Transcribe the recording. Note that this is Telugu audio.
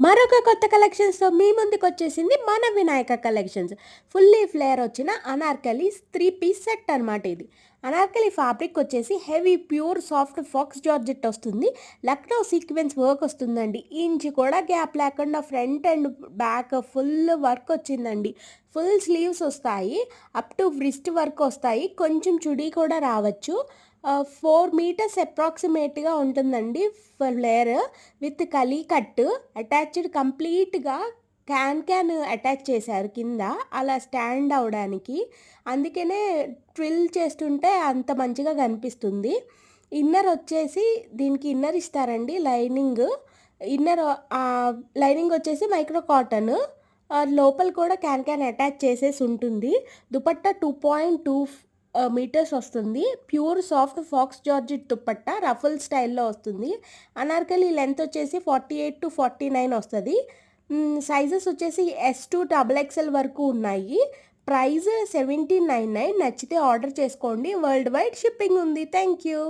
మరొక కొత్త కలెక్షన్స్‌తో మీ ముందుకొచ్చేసింది మన వినాయక కలెక్షన్స్. ఫుల్లీ ఫ్లేర్ వచ్చిన అనార్కలి 3 పీస్ సెట్ అనమాట ఇది. అనార్కలి ఫ్యాబ్రిక్ వచ్చేసి heavy pure soft faux georgette వస్తుంది. లక్నో సీక్వెన్స్ వర్క్ వస్తుందండి. ఇంచ్ కూడా గ్యాప్ లేకుండా front and back full work వచ్చిందండి. ఫుల్ స్లీవ్స్ వస్తాయి. అప్ టు వ్రిస్ట్ వర్క్ వస్తాయి. కొంచెం చుడీ కూడా రావచ్చు. 4 మీటర్స్ అప్రాక్సిమేట్‌గా ఉంటుందండి flare with kali cut attached కంప్లీట్‌గా క్యాన్ అటాచ్ చేశారు కింద. అలా స్టాండ్ అవ్వడానికి. అందుకనే ట్విల్ చేస్తుంటే అంత మంచిగా కనిపిస్తుంది. ఇన్నర్ వచ్చేసి దీనికి ఇన్నర్ ఇస్తారండి లైనింగ్. ఇన్నర్ లైనింగ్ వచ్చేసి మైక్రో కాటన్. లోపల కూడా క్యాన్ అటాచ్ చేసేసి ఉంటుంది. దుపట్టా 2.2 మీటర్స్ వస్తుంది. Pure soft faux georgette dupatta ruffle స్టైల్‌లో వస్తుంది. అనార్కలి లెంత్ వచ్చేసి 48-49 వస్తది. సైజెస్ వచ్చేసి ఎస్ టు డబుల్ ఎక్స్ఎల్ వరకు ఉన్నాయి. ప్రైస్ 1799. నచ్చితే ఆర్డర్ చేసుకోండి. వరల్డ్ వైడ్ షిప్పింగ్ ఉంది. Thank you.